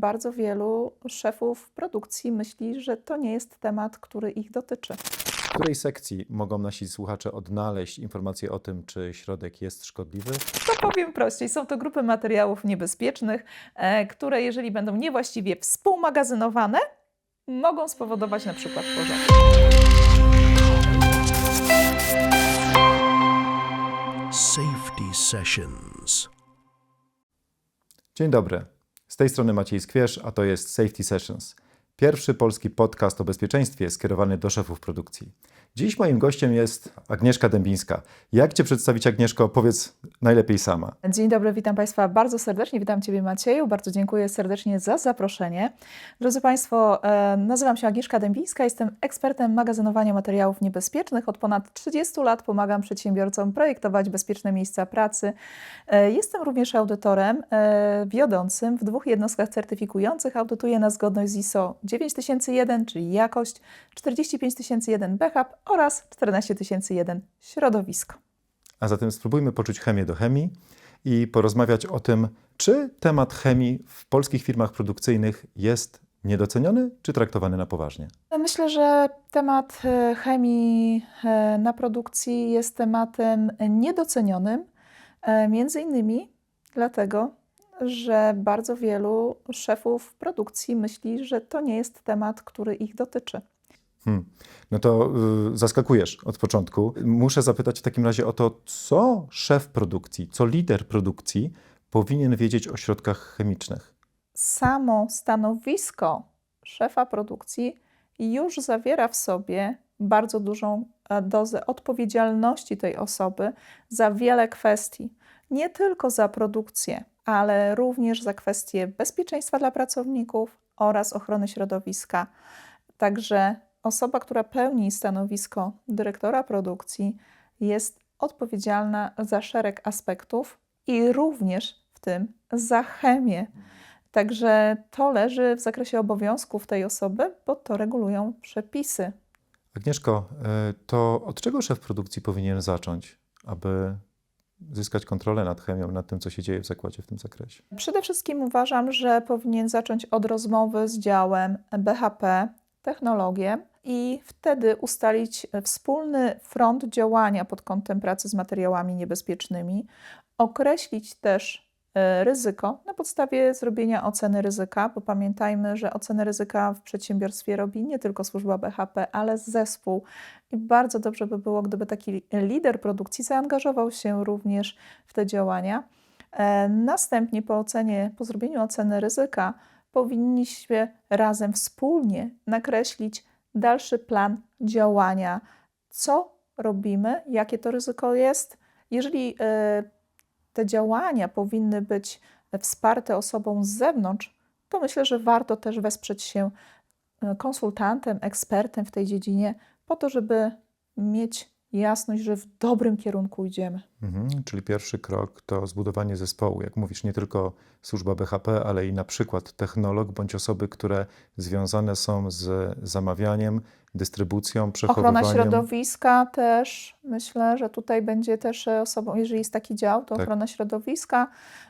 Bardzo wielu szefów produkcji myśli, że to nie jest temat, który ich dotyczy. W której sekcji mogą nasi słuchacze odnaleźć informacje o tym, czy środek jest szkodliwy? To powiem prościej, są to grupy materiałów niebezpiecznych, które jeżeli będą niewłaściwie współmagazynowane, mogą spowodować na przykład pożar. Safety Sessions. Dzień dobry, z tej strony Maciej Skwierz, a to jest Safety Sessions. Pierwszy polski podcast o bezpieczeństwie skierowany do szefów produkcji. Dziś moim gościem jest Agnieszka Dębińska. Jak Cię przedstawić, Agnieszko? Powiedz najlepiej sama. Dzień dobry, witam Państwa bardzo serdecznie. Witam Ciebie, Macieju. Bardzo dziękuję serdecznie za zaproszenie. Drodzy Państwo, nazywam się Agnieszka Dębińska, jestem ekspertem magazynowania materiałów niebezpiecznych. Od ponad 30 lat pomagam przedsiębiorcom projektować bezpieczne miejsca pracy. Jestem również audytorem wiodącym w 2 jednostkach certyfikujących. Audytuję na zgodność z ISO 9001, czyli jakość, 45001 BHAP oraz 14001 środowisko. A zatem spróbujmy poczuć chemię do chemii i porozmawiać o tym, czy temat chemii w polskich firmach produkcyjnych jest niedoceniony, czy traktowany na poważnie. Myślę, że temat chemii na produkcji jest tematem niedocenionym, między innymi dlatego, że bardzo wielu szefów produkcji myśli, że to nie jest temat, który ich dotyczy. No to zaskakujesz od początku. Muszę zapytać w takim razie o to, co szef produkcji, co lider produkcji powinien wiedzieć o środkach chemicznych. Samo stanowisko szefa produkcji już zawiera w sobie bardzo dużą dozę odpowiedzialności tej osoby za wiele kwestii. Nie tylko za produkcję, ale również za kwestie bezpieczeństwa dla pracowników oraz ochrony środowiska. Także osoba, która pełni stanowisko dyrektora produkcji, jest odpowiedzialna za szereg aspektów i również w tym za chemię. Także to leży w zakresie obowiązków tej osoby, bo to regulują przepisy. Agnieszko, to od czego szef produkcji powinien zacząć, aby zyskać kontrolę nad chemią, nad tym, co się dzieje w zakładzie w tym zakresie? Przede wszystkim uważam, że powinien zacząć od rozmowy z działem BHP, technologię i wtedy ustalić wspólny front działania pod kątem pracy z materiałami niebezpiecznymi, określić też ryzyko na podstawie zrobienia oceny ryzyka, bo pamiętajmy, że ocenę ryzyka w przedsiębiorstwie robi nie tylko służba BHP, ale zespół i bardzo dobrze by było, gdyby taki lider produkcji zaangażował się również w te działania. Następnie po zrobieniu oceny ryzyka powinniśmy razem wspólnie nakreślić dalszy plan działania, co robimy, jakie to ryzyko jest. Jeżeli te działania powinny być wsparte osobą z zewnątrz, to myślę, że warto też wesprzeć się konsultantem, ekspertem w tej dziedzinie, po to, żeby mieć jasność, że w dobrym kierunku idziemy. Czyli pierwszy krok to zbudowanie zespołu. Jak mówisz, nie tylko służba BHP, ale i na przykład technolog bądź osoby, które związane są z zamawianiem, dystrybucją, przechowywaniem. Ochrona środowiska też, myślę, że tutaj będzie też osobą, jeżeli jest taki dział, to Tak. ochrona środowiska.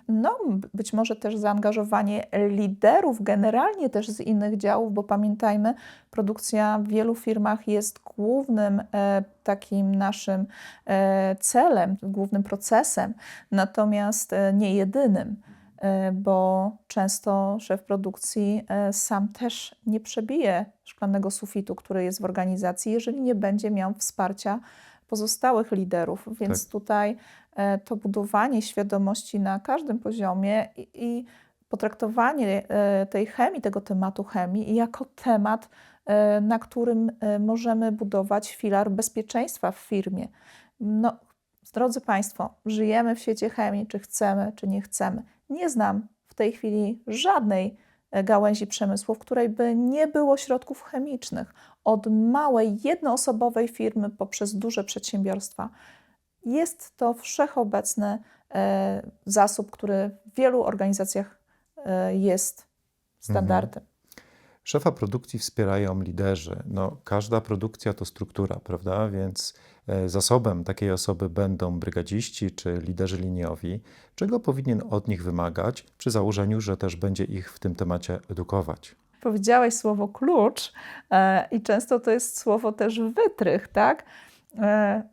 No, być może też zaangażowanie liderów generalnie też z innych działów, bo pamiętajmy, produkcja w wielu firmach jest głównym takim naszym celem, głównym procesem, natomiast nie jedynym, bo często szef produkcji sam też nie przebije szklanego sufitu, który jest w organizacji, jeżeli nie będzie miał wsparcia pozostałych liderów. Więc Tak. tutaj to budowanie świadomości na każdym poziomie i potraktowanie tej chemii, tego tematu chemii jako temat, na którym możemy budować filar bezpieczeństwa w firmie. No, drodzy Państwo, żyjemy w świecie chemii, czy chcemy, czy nie chcemy. Nie znam w tej chwili żadnej gałęzi przemysłu, w której by nie było środków chemicznych. Od małej, jednoosobowej firmy poprzez duże przedsiębiorstwa. Jest to wszechobecny zasób, który w wielu organizacjach jest standardem. Szefa produkcji wspierają liderzy. No, każda produkcja to struktura, prawda? Więc zasobem takiej osoby będą brygadziści czy liderzy liniowi, czego powinien od nich wymagać, przy założeniu, że też będzie ich w tym temacie edukować. Powiedziałeś słowo klucz i często to jest słowo też wytrych, tak?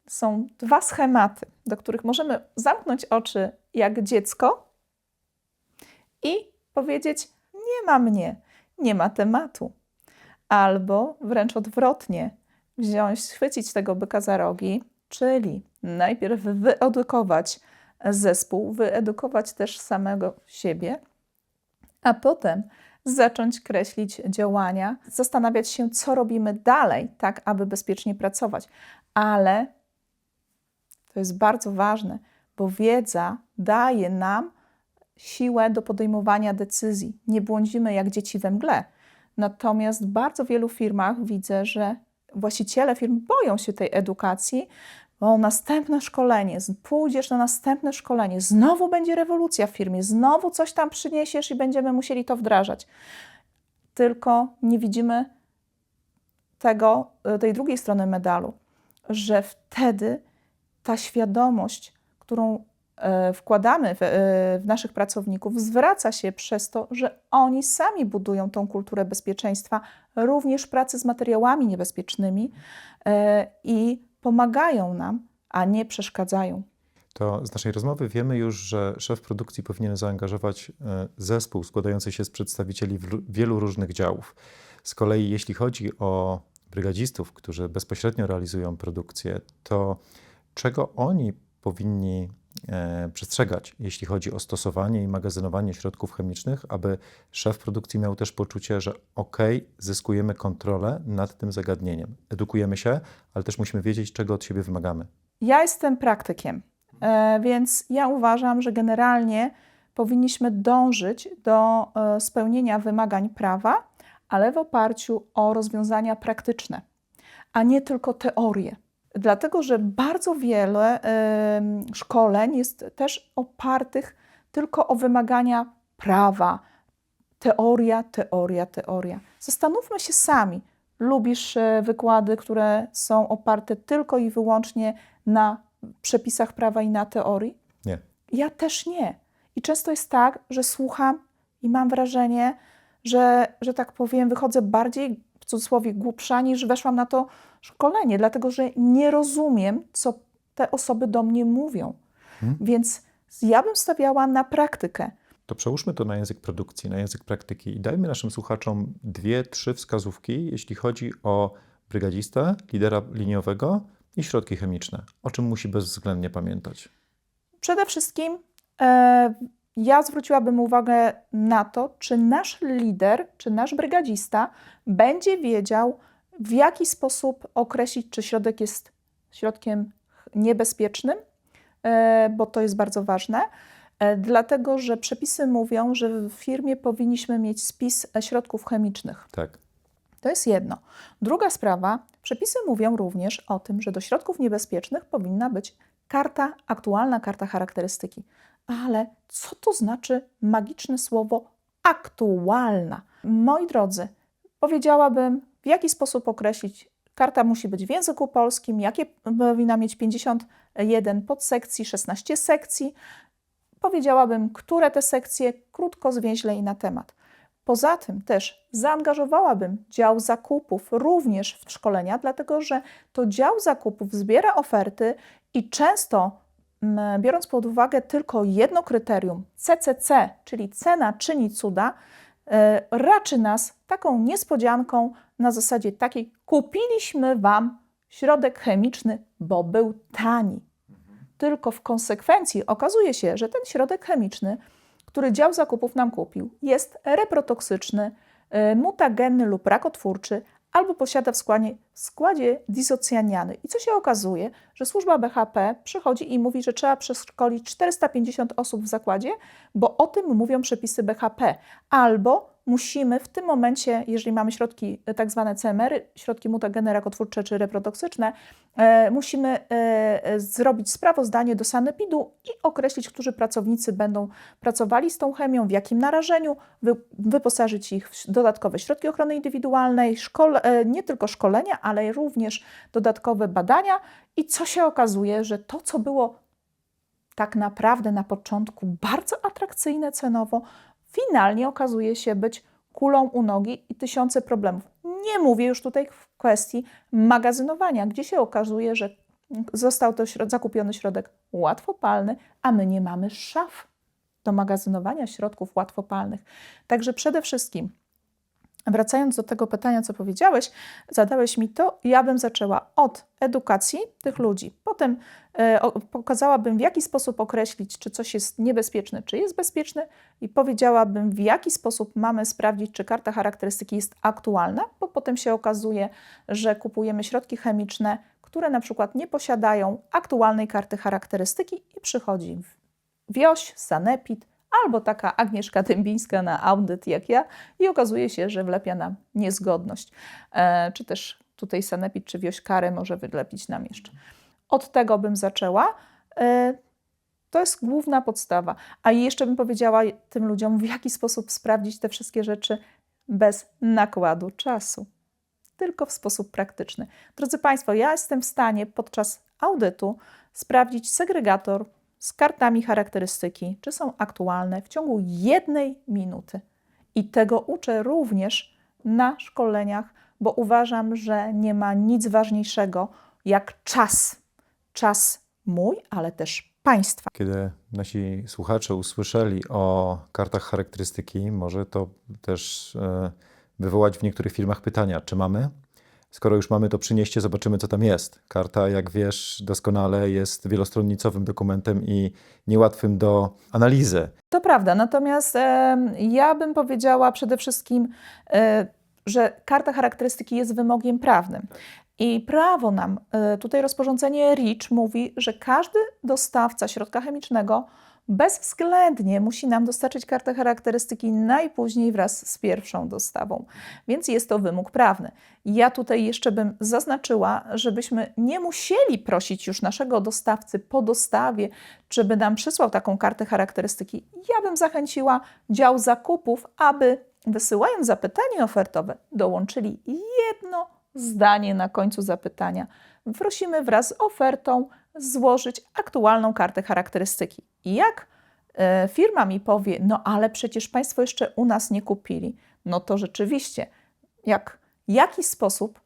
Są dwa schematy, do których możemy zamknąć oczy jak dziecko i powiedzieć: nie ma mnie, nie ma tematu. Albo wręcz odwrotnie, schwycić tego byka za rogi, czyli najpierw wyedukować zespół, wyedukować też samego siebie, a potem zacząć kreślić działania, zastanawiać się, co robimy dalej, tak aby bezpiecznie pracować. Ale to jest bardzo ważne, bo wiedza daje nam siłę do podejmowania decyzji. Nie błądzimy jak dzieci we mgle. Natomiast w bardzo wielu firmach widzę, że właściciele firm boją się tej edukacji, bo następne szkolenie, pójdziesz na następne szkolenie, znowu będzie rewolucja w firmie, znowu coś tam przyniesiesz i będziemy musieli to wdrażać. Tylko nie widzimy tej drugiej strony medalu, że wtedy ta świadomość, którą wkładamy w naszych pracowników, zwraca się przez to, że oni sami budują tą kulturę bezpieczeństwa, również pracy z materiałami niebezpiecznymi i pomagają nam, a nie przeszkadzają. To z naszej rozmowy wiemy już, że szef produkcji powinien zaangażować zespół składający się z przedstawicieli wielu różnych działów. Z kolei jeśli chodzi o brygadzistów, którzy bezpośrednio realizują produkcję, to czego oni powinni przestrzegać, jeśli chodzi o stosowanie i magazynowanie środków chemicznych, aby szef produkcji miał też poczucie, że zyskujemy kontrolę nad tym zagadnieniem. Edukujemy się, ale też musimy wiedzieć, czego od siebie wymagamy. Ja jestem praktykiem, więc ja uważam, że generalnie powinniśmy dążyć do spełnienia wymagań prawa, ale w oparciu o rozwiązania praktyczne, a nie tylko teorie. Dlatego, że bardzo wiele szkoleń jest też opartych tylko o wymagania prawa. Teoria, teoria, teoria. Zastanówmy się sami. Lubisz wykłady, które są oparte tylko i wyłącznie na przepisach prawa i na teorii? Nie. Ja też nie. I często jest tak, że słucham i mam wrażenie, że tak powiem, wychodzę bardziej, w cudzysłowie, głupsza, niż weszłam na to szkolenie, dlatego że nie rozumiem, co te osoby do mnie mówią. Więc ja bym stawiała na praktykę. To przełóżmy to na język produkcji, na język praktyki i dajmy naszym słuchaczom 2-3 wskazówki, jeśli chodzi o brygadzistę, lidera liniowego i środki chemiczne. O czym musi bezwzględnie pamiętać? Przede wszystkim ja zwróciłabym uwagę na to, czy nasz lider, czy nasz brygadzista będzie wiedział, w jaki sposób określić, czy środek jest środkiem niebezpiecznym, bo to jest bardzo ważne, dlatego że przepisy mówią, że w firmie powinniśmy mieć spis środków chemicznych. Tak. To jest jedno. Druga sprawa, przepisy mówią również o tym, że do środków niebezpiecznych powinna być aktualna karta charakterystyki. Ale co to znaczy magiczne słowo aktualna? Moi drodzy, powiedziałabym, w jaki sposób określić. Karta musi być w języku polskim, jakie powinna mieć 51 podsekcji, 16 sekcji. Powiedziałabym, które te sekcje, krótko, zwięźle i na temat. Poza tym też zaangażowałabym dział zakupów również w szkolenia, dlatego że to dział zakupów zbiera oferty i często, biorąc pod uwagę tylko jedno kryterium, CCC, czyli cena czyni cuda, raczy nas taką niespodzianką na zasadzie takiej: kupiliśmy Wam środek chemiczny, bo był tani. Tylko w konsekwencji okazuje się, że ten środek chemiczny, który dział zakupów nam kupił, jest reprotoksyczny, mutagenny lub rakotwórczy, albo posiada w składzie dizocjaniany. I co się okazuje, że służba BHP przychodzi i mówi, że trzeba przeszkolić 450 osób w zakładzie, bo o tym mówią przepisy BHP. Albo musimy w tym momencie, jeżeli mamy środki tak zwane CMR-y, środki mutagenne, rakotwórcze czy reprotoksyczne, musimy zrobić sprawozdanie do sanepidu i określić, którzy pracownicy będą pracowali z tą chemią, w jakim narażeniu, wyposażyć ich w dodatkowe środki ochrony indywidualnej, nie tylko szkolenia, ale również dodatkowe badania. I co się okazuje, że to, co było tak naprawdę na początku bardzo atrakcyjne cenowo, finalnie okazuje się być kulą u nogi i tysiące problemów. Nie mówię już tutaj w kwestii magazynowania, gdzie się okazuje, że został to zakupiony środek łatwopalny, a my nie mamy szaf do magazynowania środków łatwopalnych. Także przede wszystkim, wracając do tego pytania, co powiedziałeś, zadałeś mi to, ja bym zaczęła od edukacji tych ludzi. Potem pokazałabym, w jaki sposób określić, czy coś jest niebezpieczne, czy jest bezpieczne i powiedziałabym, w jaki sposób mamy sprawdzić, czy karta charakterystyki jest aktualna, bo potem się okazuje, że kupujemy środki chemiczne, które na przykład nie posiadają aktualnej karty charakterystyki i przychodzi WIOŚ, sanepid, albo taka Agnieszka Dębińska na audyt jak ja i okazuje się, że wlepia nam niezgodność. Czy też tutaj sanepid czy WIOŚ karę może wylepić nam jeszcze. Od tego bym zaczęła. To jest główna podstawa. A jeszcze bym powiedziała tym ludziom, w jaki sposób sprawdzić te wszystkie rzeczy bez nakładu czasu. Tylko w sposób praktyczny. Drodzy Państwo, ja jestem w stanie podczas audytu sprawdzić segregator z kartami charakterystyki, czy są aktualne w ciągu 1 minuty. I tego uczę również na szkoleniach, bo uważam, że nie ma nic ważniejszego jak czas. Czas mój, ale też Państwa. Kiedy nasi słuchacze usłyszeli o kartach charakterystyki, może to też wywołać w niektórych firmach pytania, czy mamy? Skoro już mamy, to przynieście, zobaczymy, co tam jest. Karta, jak wiesz, doskonale jest wielostronnicowym dokumentem i niełatwym do analizy. To prawda, natomiast ja bym powiedziała przede wszystkim, że karta charakterystyki jest wymogiem prawnym. I prawo nam, tutaj rozporządzenie REACH mówi, że każdy dostawca środka chemicznego bezwzględnie musi nam dostarczyć kartę charakterystyki najpóźniej wraz z pierwszą dostawą. Więc jest to wymóg prawny. Ja tutaj jeszcze bym zaznaczyła, żebyśmy nie musieli prosić już naszego dostawcy po dostawie, żeby nam przysłał taką kartę charakterystyki. Ja bym zachęciła dział zakupów, aby wysyłając zapytanie ofertowe, dołączyli jedno zdanie na końcu zapytania. Prosimy wraz z ofertą złożyć aktualną kartę charakterystyki. I jak firma mi powie, no ale przecież Państwo jeszcze u nas nie kupili, no to rzeczywiście, w jaki sposób,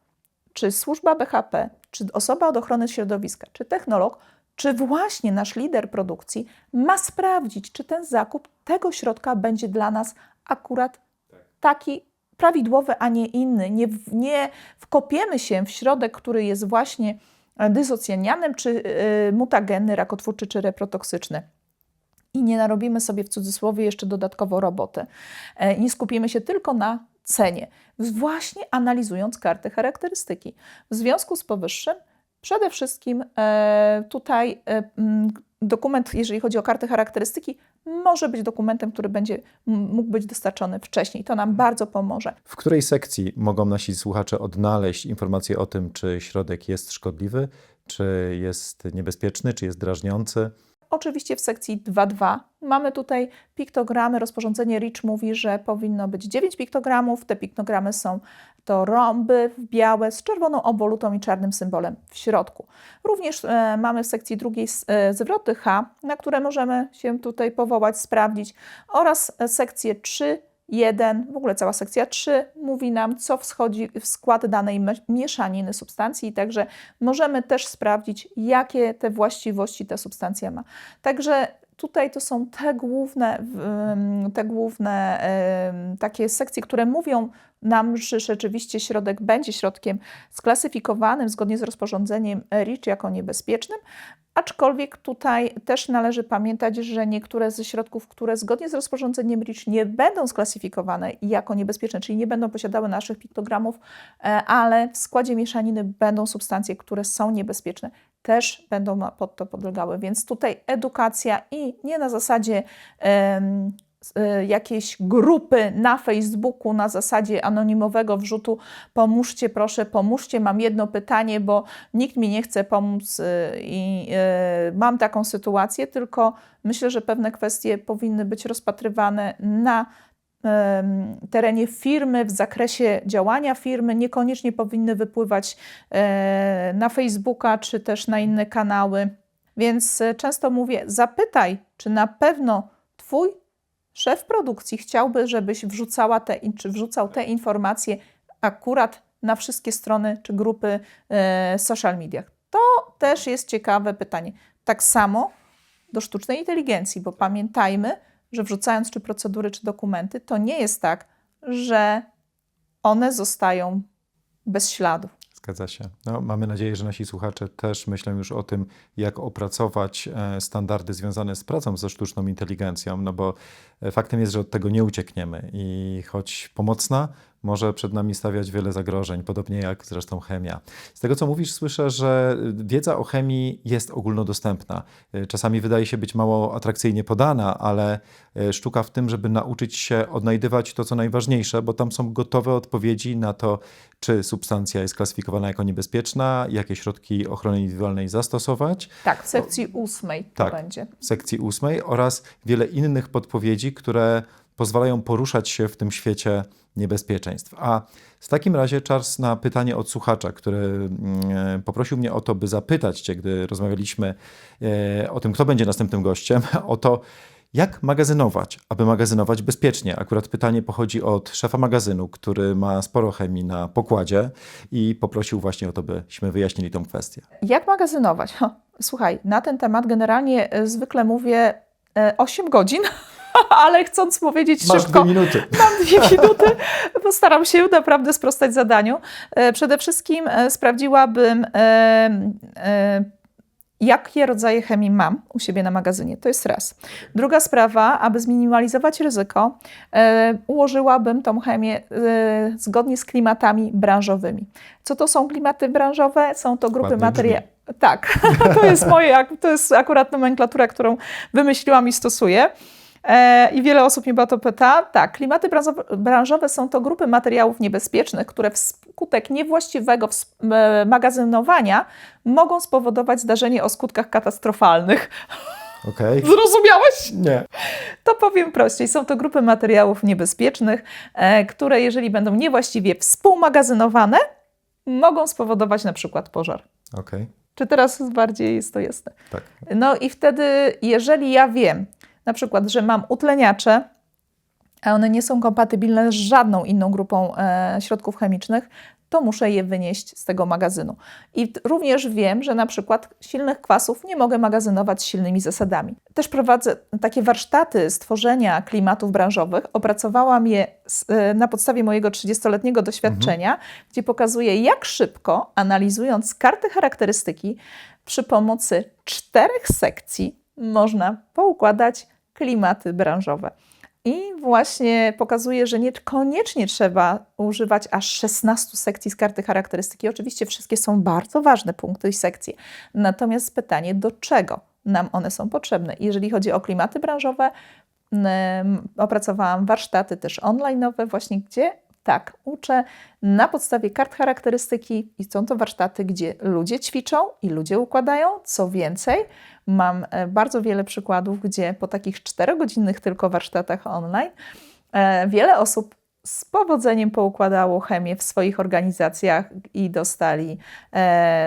czy służba BHP, czy osoba od ochrony środowiska, czy technolog, czy właśnie nasz lider produkcji ma sprawdzić, czy ten zakup tego środka będzie dla nas akurat taki prawidłowy, a nie inny. Nie wkopiemy się w środek, który jest właśnie dysocjanianem, czy mutagenny, rakotwórczy, czy reprotoksyczny. I nie narobimy sobie w cudzysłowie jeszcze dodatkowo roboty. Nie skupimy się tylko na cenie, właśnie analizując karty charakterystyki. W związku z powyższym przede wszystkim tutaj dokument, jeżeli chodzi o karty charakterystyki, może być dokumentem, który mógł być dostarczony wcześniej. To nam bardzo pomoże. W której sekcji mogą nasi słuchacze odnaleźć informacje o tym, czy środek jest szkodliwy, czy jest niebezpieczny, czy jest drażniący? Oczywiście w sekcji 2.2 mamy tutaj piktogramy. Rozporządzenie REACH mówi, że powinno być 9 piktogramów. Te piktogramy są to rąby białe z czerwoną obwolutą i czarnym symbolem w środku. Również mamy w sekcji 2 zwroty H, na które możemy się tutaj powołać, sprawdzić, oraz sekcję 3.1, w ogóle cała sekcja 3 mówi nam, co wchodzi w skład danej mieszaniny substancji, także możemy też sprawdzić, jakie te właściwości ta substancja ma. Także tutaj to są te główne takie sekcje, które mówią nam, że rzeczywiście środek będzie środkiem sklasyfikowanym zgodnie z rozporządzeniem REACH jako niebezpiecznym, aczkolwiek tutaj też należy pamiętać, że niektóre ze środków, które zgodnie z rozporządzeniem REACH nie będą sklasyfikowane jako niebezpieczne, czyli nie będą posiadały naszych piktogramów, ale w składzie mieszaniny będą substancje, które są niebezpieczne, też będą pod to podlegały. Więc tutaj edukacja i nie na zasadzie jakieś grupy na Facebooku na zasadzie anonimowego wrzutu pomóżcie, proszę, pomóżcie, mam jedno pytanie, bo nikt mi nie chce pomóc i mam taką sytuację, tylko myślę, że pewne kwestie powinny być rozpatrywane na terenie firmy, w zakresie działania firmy, niekoniecznie powinny wypływać na Facebooka czy też na inne kanały. Więc często mówię, zapytaj, czy na pewno Twój szef produkcji chciałby, żebyś wrzucał te informacje akurat na wszystkie strony czy grupy social mediach. To też jest ciekawe pytanie. Tak samo do sztucznej inteligencji, bo pamiętajmy, że wrzucając czy procedury, czy dokumenty, to nie jest tak, że one zostają bez śladu. Zgadza się. No, mamy nadzieję, że nasi słuchacze też myślą już o tym, jak opracować standardy związane z pracą ze sztuczną inteligencją, no bo faktem jest, że od tego nie uciekniemy i choć pomocna, może przed nami stawiać wiele zagrożeń, podobnie jak zresztą chemia. Z tego, co mówisz, słyszę, że wiedza o chemii jest ogólnodostępna. Czasami wydaje się być mało atrakcyjnie podana, ale sztuka w tym, żeby nauczyć się odnajdywać to, co najważniejsze, bo tam są gotowe odpowiedzi na to, czy substancja jest klasyfikowana jako niebezpieczna, jakie środki ochrony indywidualnej zastosować. Tak, w sekcji 8 to Tak, będzie. w sekcji 8 oraz wiele innych podpowiedzi, które pozwalają poruszać się w tym świecie niebezpieczeństw. A w takim razie czas na pytanie od słuchacza, który poprosił mnie o to, by zapytać Cię, gdy rozmawialiśmy o tym, kto będzie następnym gościem, o to, jak magazynować, aby magazynować bezpiecznie. Akurat pytanie pochodzi od szefa magazynu, który ma sporo chemii na pokładzie i poprosił właśnie o to, byśmy wyjaśnili tą kwestię. Jak magazynować? Słuchaj, na ten temat generalnie zwykle mówię 8 godzin, ale chcąc powiedzieć Masz szybko, 2 minuty. mam 2 minuty, postaram się naprawdę sprostać zadaniu. Przede wszystkim sprawdziłabym, jakie rodzaje chemii mam u siebie na magazynie. To jest raz. Druga sprawa, aby zminimalizować ryzyko, ułożyłabym tą chemię zgodnie z klimatami branżowymi. Co to są klimaty branżowe? Są to grupy materiałów. Tak, to jest akurat nomenklatura, którą wymyśliłam i stosuję. I wiele osób mnie o to pyta. Tak, klimaty branżowe są to grupy materiałów niebezpiecznych, które wskutek niewłaściwego magazynowania mogą spowodować zdarzenie o skutkach katastrofalnych. Okej. Zrozumiałeś? Nie. To powiem prościej. Są to grupy materiałów niebezpiecznych, które jeżeli będą niewłaściwie współmagazynowane, mogą spowodować na przykład pożar. Okej. Czy teraz bardziej jest to jasne? Tak. No i wtedy, jeżeli ja wiem, na przykład, że mam utleniacze, a one nie są kompatybilne z żadną inną grupą środków chemicznych, to muszę je wynieść z tego magazynu. I również wiem, że na przykład silnych kwasów nie mogę magazynować z silnymi zasadami. Też prowadzę takie warsztaty stworzenia klimatów branżowych. Opracowałam je na podstawie mojego 30-letniego doświadczenia, gdzie pokazuję, jak szybko, analizując karty charakterystyki, przy pomocy 4 sekcji można poukładać klimaty branżowe. I właśnie pokazuje, że niekoniecznie trzeba używać aż 16 sekcji z karty charakterystyki. Oczywiście wszystkie są bardzo ważne punkty i sekcje. Natomiast pytanie, do czego nam one są potrzebne? Jeżeli chodzi o klimaty branżowe, opracowałam warsztaty też online'owe, właśnie gdzie tak, uczę na podstawie kart charakterystyki i są to warsztaty, gdzie ludzie ćwiczą i ludzie układają. Co więcej, mam bardzo wiele przykładów, gdzie po takich 4-godzinnych tylko warsztatach online wiele osób z powodzeniem poukładało chemię w swoich organizacjach i dostali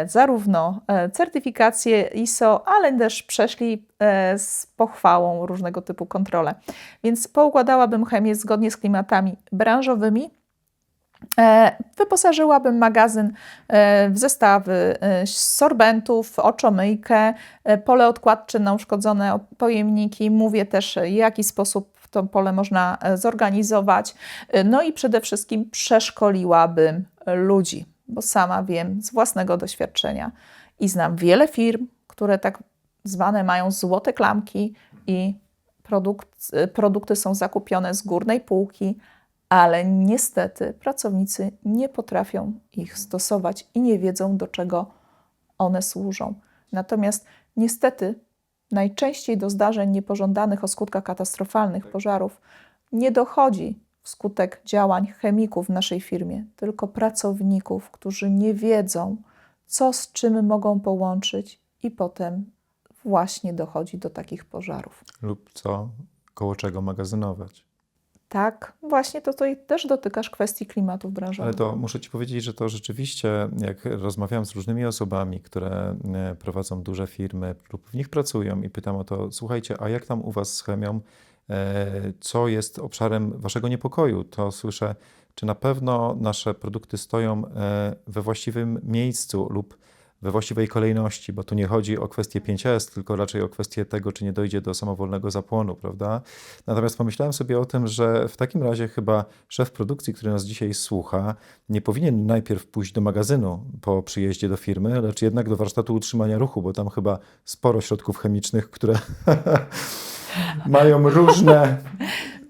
zarówno certyfikację ISO, ale też przeszli z pochwałą różnego typu kontrole. Więc poukładałabym chemię zgodnie z klimatami branżowymi. Wyposażyłabym magazyn w zestawy sorbentów, oczomyjkę, pole odkładcze na uszkodzone pojemniki. Mówię też, w jaki sposób to pole można zorganizować. No i przede wszystkim przeszkoliłabym ludzi, bo sama wiem z własnego doświadczenia i znam wiele firm, które tak zwane mają złote klamki i produkty są zakupione z górnej półki, ale niestety pracownicy nie potrafią ich stosować i nie wiedzą, do czego one służą. Natomiast niestety najczęściej do zdarzeń niepożądanych o skutkach katastrofalnych, pożarów, nie dochodzi wskutek działań chemików w naszej firmie, tylko pracowników, którzy nie wiedzą, co z czym mogą połączyć i potem właśnie dochodzi do takich pożarów. Lub co, koło czego magazynować. Tak, właśnie to tutaj też dotykasz kwestii klimatów branżowych. Ale to muszę Ci powiedzieć, że to rzeczywiście, jak rozmawiam z różnymi osobami, które prowadzą duże firmy lub w nich pracują i pytam o to, słuchajcie, a jak tam u Was z chemią, co jest obszarem Waszego niepokoju, to słyszę, czy na pewno nasze produkty stoją we właściwym miejscu lub we właściwej kolejności, bo tu nie chodzi o kwestię 5S, tylko raczej o kwestię tego, czy nie dojdzie do samowolnego zapłonu, prawda? Natomiast pomyślałem sobie o tym, że w takim razie chyba szef produkcji, który nas dzisiaj słucha, nie powinien najpierw pójść do magazynu po przyjeździe do firmy, lecz jednak do warsztatu utrzymania ruchu, bo tam chyba sporo środków chemicznych, które mają różne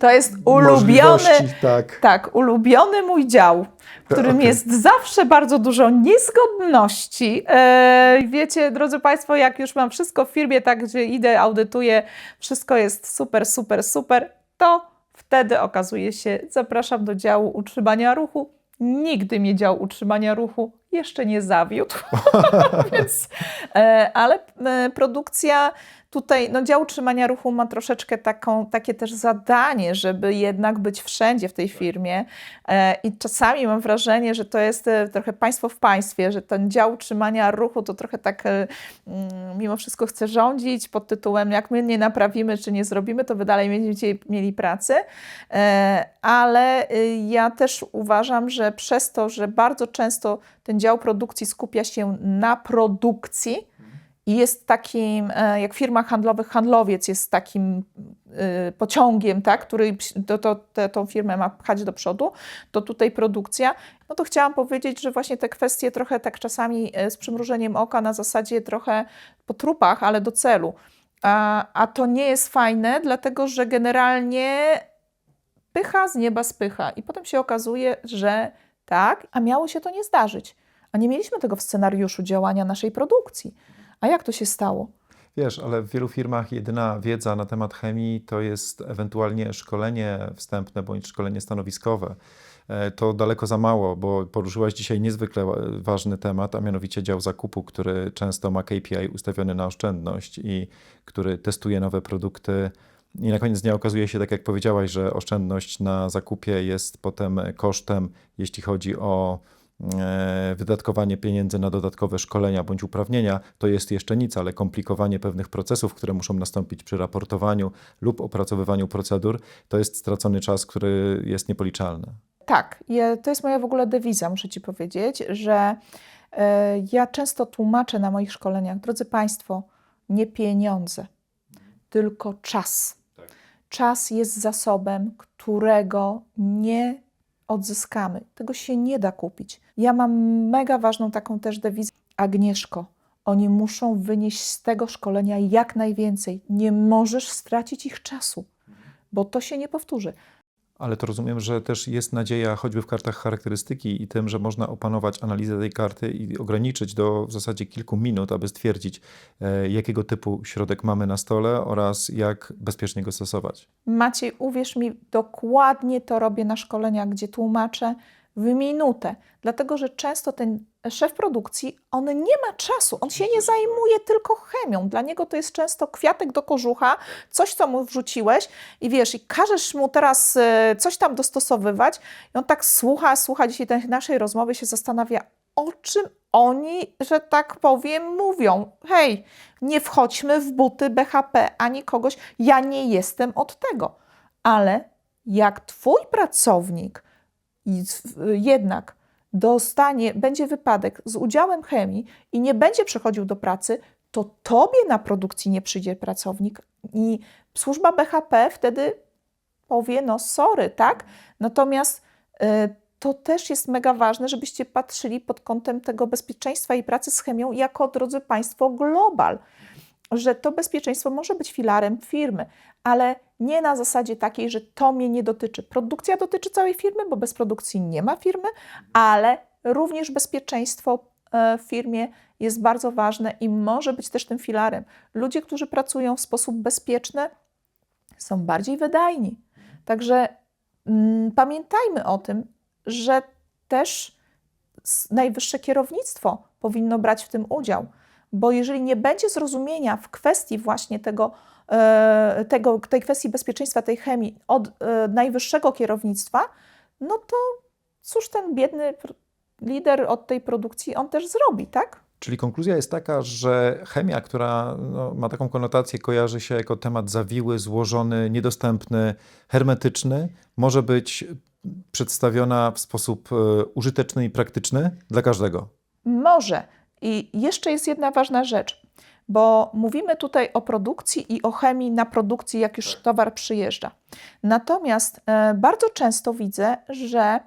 To jest ulubiony, możliwości, tak. ulubiony mój dział, w którym Okej. jest zawsze bardzo dużo niezgodności. Wiecie, drodzy Państwo, jak już mam wszystko w firmie, tak, gdzie idę, audytuję, wszystko jest super, super, super, to wtedy okazuje się, zapraszam do działu utrzymania ruchu. Nigdy mnie dział utrzymania ruchu jeszcze nie zawiódł. Więc, ale produkcja tutaj, no dział utrzymania ruchu ma troszeczkę takie też zadanie, żeby jednak być wszędzie w tej firmie i czasami mam wrażenie, że to jest trochę państwo w państwie, że ten dział utrzymania ruchu to trochę tak mimo wszystko chce rządzić pod tytułem jak my nie naprawimy czy nie zrobimy, to wy dalej będziecie mieli pracę, ale ja też uważam, że przez to, że bardzo często ten dział produkcji skupia się na produkcji i jest takim, jak w firmach handlowych, handlowiec jest takim pociągiem, tak, który tą firmę ma pchać do przodu, to tutaj produkcja, no to chciałam powiedzieć, że właśnie te kwestie trochę tak czasami z przymrużeniem oka na zasadzie trochę po trupach, ale do celu. A to nie jest fajne, dlatego że generalnie pycha z nieba spycha i potem się okazuje, że tak, a miało się to nie zdarzyć. A nie mieliśmy tego w scenariuszu działania naszej produkcji. A jak to się stało? Wiesz, ale w wielu firmach jedyna wiedza na temat chemii to jest ewentualnie szkolenie wstępne bądź szkolenie stanowiskowe. To daleko za mało, bo poruszyłaś dzisiaj niezwykle ważny temat, a mianowicie dział zakupu, który często ma KPI ustawiony na oszczędność i który testuje nowe produkty. I na koniec dnia okazuje się, tak jak powiedziałaś, że oszczędność na zakupie jest potem kosztem, jeśli chodzi o wydatkowanie pieniędzy na dodatkowe szkolenia bądź uprawnienia, to jest jeszcze nic, ale komplikowanie pewnych procesów, które muszą nastąpić przy raportowaniu lub opracowywaniu procedur, to jest stracony czas, który jest niepoliczalny. Tak, to jest moja w ogóle dewiza, muszę Ci powiedzieć, że ja często tłumaczę na moich szkoleniach, drodzy Państwo, nie pieniądze, tylko czas. Czas jest zasobem, którego nie odzyskamy. Tego się nie da kupić. Ja mam mega ważną taką też dewizę. Agnieszko, oni muszą wynieść z tego szkolenia jak najwięcej. Nie możesz stracić ich czasu, bo to się nie powtórzy. Ale to rozumiem, że też jest nadzieja choćby w kartach charakterystyki i tym, że można opanować analizę tej karty i ograniczyć do w zasadzie kilku minut, aby stwierdzić, jakiego typu środek mamy na stole oraz jak bezpiecznie go stosować. Maciej, uwierz mi, dokładnie to robię na szkoleniach, gdzie tłumaczę w minutę, dlatego że często ten szef produkcji, on nie ma czasu, on się nie zajmuje tylko chemią, dla niego to jest często kwiatek do kożucha, coś, co mu wrzuciłeś i wiesz, i każesz mu teraz coś tam dostosowywać i on tak słucha dzisiaj tej naszej rozmowy, się zastanawia, o czym oni, że tak powiem, mówią. Hej, nie wchodźmy w buty BHP ani kogoś, ja nie jestem od tego, ale jak twój pracownik jednak będzie wypadek z udziałem chemii i nie będzie przechodził do pracy, to tobie na produkcji nie przyjdzie pracownik i służba BHP wtedy powie, no sorry, tak? Natomiast to też jest mega ważne, żebyście patrzyli pod kątem tego bezpieczeństwa i pracy z chemią jako, drodzy Państwo, global, że to bezpieczeństwo może być filarem firmy, ale nie na zasadzie takiej, że to mnie nie dotyczy. Produkcja dotyczy całej firmy, bo bez produkcji nie ma firmy, ale również bezpieczeństwo w firmie jest bardzo ważne i może być też tym filarem. Ludzie, którzy pracują w sposób bezpieczny, są bardziej wydajni. Także pamiętajmy o tym, że też najwyższe kierownictwo powinno brać w tym udział, bo jeżeli nie będzie zrozumienia w kwestii właśnie tej kwestii bezpieczeństwa tej chemii od najwyższego kierownictwa, no to cóż ten biedny lider od tej produkcji on też zrobi, tak? Czyli konkluzja jest taka, że chemia, która ma taką konotację, kojarzy się jako temat zawiły, złożony, niedostępny, hermetyczny, może być przedstawiona w sposób użyteczny i praktyczny dla każdego. Może. I jeszcze jest jedna ważna rzecz, bo mówimy tutaj o produkcji i o chemii na produkcji, jak już towar przyjeżdża. Natomiast bardzo często widzę, że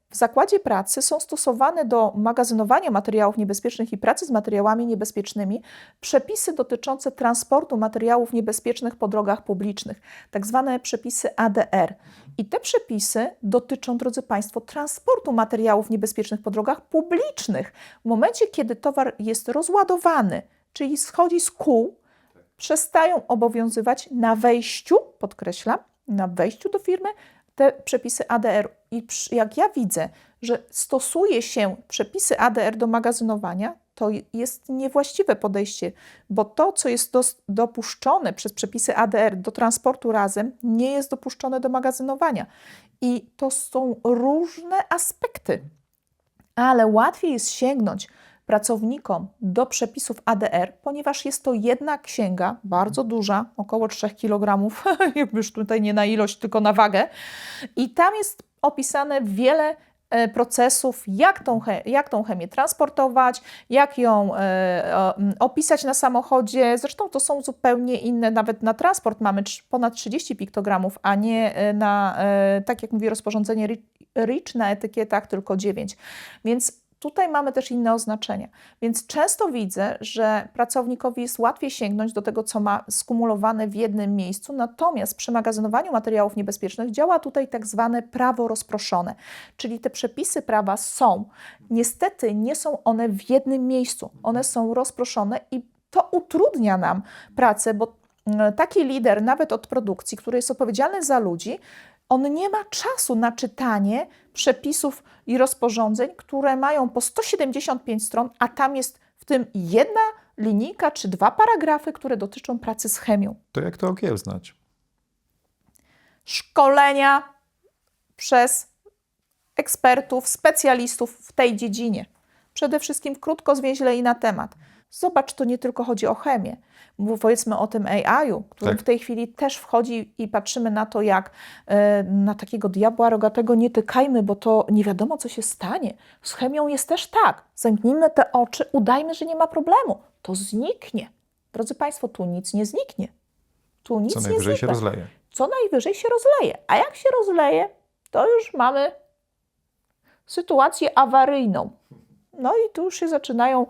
w zakładzie pracy są stosowane do magazynowania materiałów niebezpiecznych i pracy z materiałami niebezpiecznymi przepisy dotyczące transportu materiałów niebezpiecznych po drogach publicznych, tak zwane przepisy ADR. I te przepisy dotyczą, drodzy Państwo, transportu materiałów niebezpiecznych po drogach publicznych. W momencie, kiedy towar jest rozładowany, czyli schodzi z kół, przestają obowiązywać na wejściu, podkreślam, na wejściu do firmy, te przepisy ADR. I jak ja widzę, że stosuje się przepisy ADR do magazynowania, to jest niewłaściwe podejście, bo to, co jest dopuszczone przez przepisy ADR do transportu razem, nie jest dopuszczone do magazynowania. I to są różne aspekty, ale łatwiej jest sięgnąć pracownikom do przepisów ADR, ponieważ jest to jedna księga, bardzo duża, około 3 kg, już tutaj nie na ilość, tylko na wagę. I tam jest opisane wiele procesów, jak tą chemię transportować, jak ją opisać na samochodzie. Zresztą to są zupełnie inne, nawet na transport mamy ponad 30 piktogramów, a nie na, tak jak mówi rozporządzenie REACH, na etykietach tylko 9. Więc tutaj mamy też inne oznaczenia, więc często widzę, że pracownikowi jest łatwiej sięgnąć do tego, co ma skumulowane w jednym miejscu, natomiast przy magazynowaniu materiałów niebezpiecznych działa tutaj tak zwane prawo rozproszone, czyli te przepisy prawa są, niestety nie są one w jednym miejscu, one są rozproszone i to utrudnia nam pracę, bo taki lider nawet od produkcji, który jest odpowiedzialny za ludzi, on nie ma czasu na czytanie przepisów i rozporządzeń, które mają po 175 stron, a tam jest w tym jedna linijka czy 2 paragrafy, które dotyczą pracy z chemią. To jak to okiełznać? Szkolenia przez ekspertów, specjalistów w tej dziedzinie. Przede wszystkim krótko, zwięźle i na temat. Zobacz, to nie tylko chodzi o chemię. Powiedzmy o tym AI-u, którym w tej chwili też wchodzi i patrzymy na to, jak na takiego diabła rogatego nie tykajmy, bo to nie wiadomo, co się stanie. Z chemią jest też tak. Zamknijmy te oczy, udajmy, że nie ma problemu. To zniknie. Drodzy Państwo, tu nic nie zniknie. Tu nic nie najwyżej się zniknie. rozleje. Co najwyżej się rozleje. A jak się rozleje, to już mamy sytuację awaryjną. No i tu już się zaczynają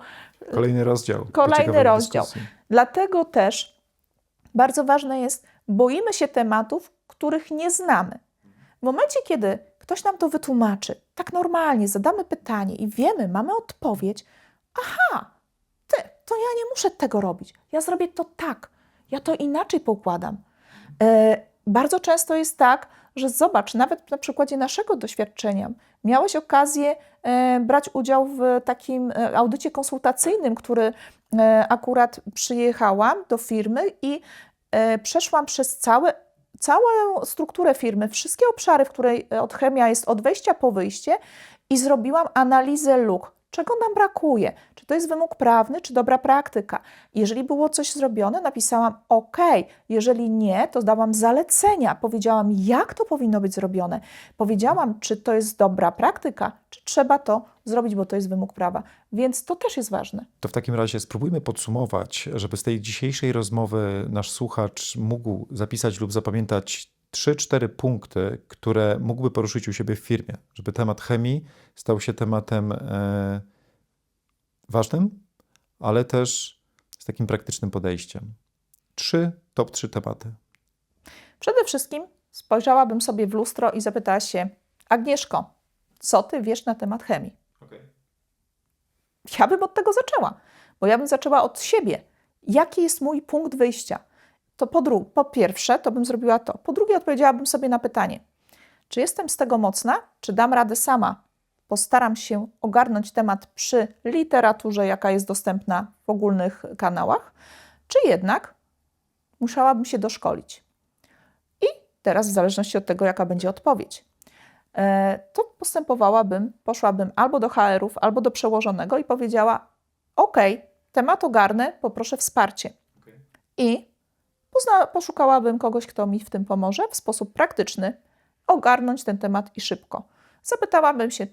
Kolejny rozdział. Kolejny rozdział. Dyskusji. Dlatego też bardzo ważne jest, boimy się tematów, których nie znamy. W momencie, kiedy ktoś nam to wytłumaczy, tak normalnie zadamy pytanie i wiemy, mamy odpowiedź, aha, to ja nie muszę tego robić, ja zrobię to tak, ja to inaczej poukładam. Bardzo często jest tak, że zobacz, nawet na przykładzie naszego doświadczenia, miałeś okazję brać udział w takim audycie konsultacyjnym, który akurat przyjechałam do firmy i przeszłam przez całą strukturę firmy, wszystkie obszary, w której chemia jest od wejścia po wyjście i zrobiłam analizę luk. Czego nam brakuje? Czy to jest wymóg prawny, czy dobra praktyka? Jeżeli było coś zrobione, napisałam OK. Jeżeli nie, to dałam zalecenia. Powiedziałam, jak to powinno być zrobione. Powiedziałam, czy to jest dobra praktyka, czy trzeba to zrobić, bo to jest wymóg prawa. Więc to też jest ważne. To w takim razie spróbujmy podsumować, żeby z tej dzisiejszej rozmowy nasz słuchacz mógł zapisać lub zapamiętać 3-4 punkty, które mógłby poruszyć u siebie w firmie, żeby temat chemii stał się tematem ważnym, ale też z takim praktycznym podejściem. Top 3 tematy. Przede wszystkim spojrzałabym sobie w lustro i zapytała się, Agnieszko, co ty wiesz na temat chemii? Ja bym od tego zaczęła, bo ja bym zaczęła od siebie. Jaki jest mój punkt wyjścia? To po pierwsze, to bym zrobiła to. Po drugie, odpowiedziałabym sobie na pytanie, czy jestem z tego mocna, czy dam radę sama? Postaram się ogarnąć temat przy literaturze, jaka jest dostępna w ogólnych kanałach, czy jednak musiałabym się doszkolić. I teraz, w zależności od tego, jaka będzie odpowiedź, to poszłabym albo do HR-ów, albo do przełożonego i powiedziała: OK, temat ogarnę, poproszę wsparcie. I poszukałabym kogoś, kto mi w tym pomoże w sposób praktyczny, ogarnąć ten temat i szybko. Zapytałabym się,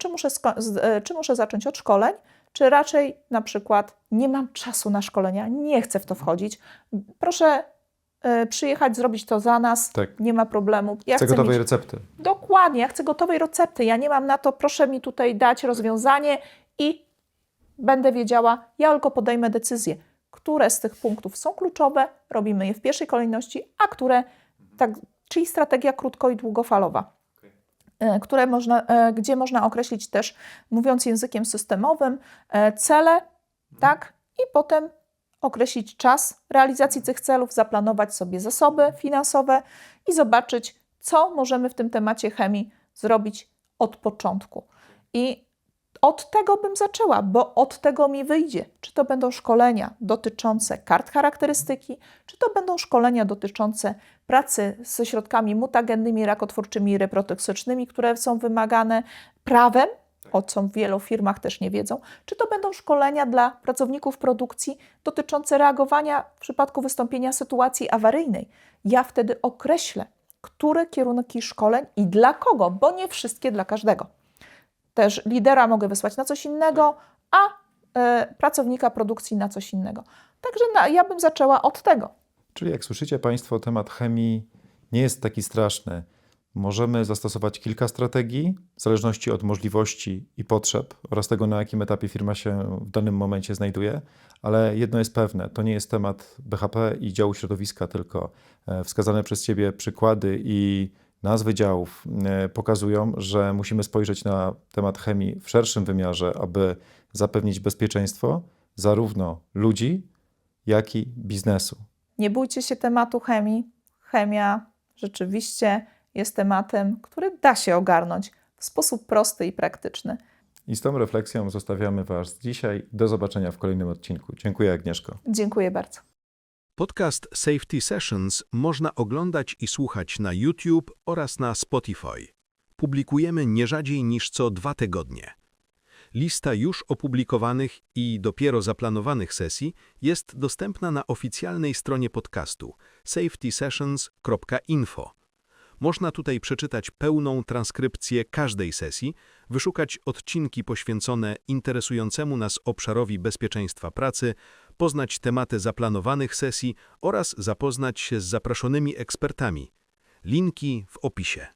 czy muszę zacząć od szkoleń, czy raczej na przykład nie mam czasu na szkolenia, nie chcę w to wchodzić, proszę przyjechać, zrobić to za nas, Tak. nie ma problemu. Ja Chcę gotowej mieć... recepty. Dokładnie, ja chcę gotowej recepty, ja nie mam na to, proszę mi tutaj dać rozwiązanie i będę wiedziała, ja tylko podejmę decyzję, które z tych punktów są kluczowe, robimy je w pierwszej kolejności, a które, czyli strategia krótko- i długofalowa, gdzie można określić też, mówiąc językiem systemowym, cele, tak, i potem określić czas realizacji tych celów, zaplanować sobie zasoby finansowe i zobaczyć, co możemy w tym temacie chemii zrobić od początku. I od tego bym zaczęła, bo od tego mi wyjdzie. Czy to będą szkolenia dotyczące kart charakterystyki, czy to będą szkolenia dotyczące pracy ze środkami mutagennymi, rakotwórczymi i reprotoksycznymi, które są wymagane prawem, o co w wielu firmach też nie wiedzą, czy to będą szkolenia dla pracowników produkcji dotyczące reagowania w przypadku wystąpienia sytuacji awaryjnej. Ja wtedy określę, które kierunki szkoleń i dla kogo, bo nie wszystkie dla każdego. Też lidera mogę wysłać na coś innego, a pracownika produkcji na coś innego. Także ja bym zaczęła od tego. Czyli jak słyszycie Państwo, temat chemii nie jest taki straszny. Możemy zastosować kilka strategii w zależności od możliwości i potrzeb oraz tego, na jakim etapie firma się w danym momencie znajduje, ale jedno jest pewne, to nie jest temat BHP i działu środowiska, tylko wskazane przez Ciebie przykłady i nazwy działów pokazują, że musimy spojrzeć na temat chemii w szerszym wymiarze, aby zapewnić bezpieczeństwo zarówno ludzi, jak i biznesu. Nie bójcie się tematu chemii. Chemia rzeczywiście jest tematem, który da się ogarnąć w sposób prosty i praktyczny. I z tą refleksją zostawiamy Was dzisiaj. Do zobaczenia w kolejnym odcinku. Dziękuję, Agnieszko. Dziękuję bardzo. Podcast Safety Sessions można oglądać i słuchać na YouTube oraz na Spotify. Publikujemy nie rzadziej niż co 2 tygodnie. Lista już opublikowanych i dopiero zaplanowanych sesji jest dostępna na oficjalnej stronie podcastu safetysessions.info. Można tutaj przeczytać pełną transkrypcję każdej sesji, wyszukać odcinki poświęcone interesującemu nas obszarowi bezpieczeństwa pracy, poznać tematy zaplanowanych sesji oraz zapoznać się z zaproszonymi ekspertami. Linki w opisie.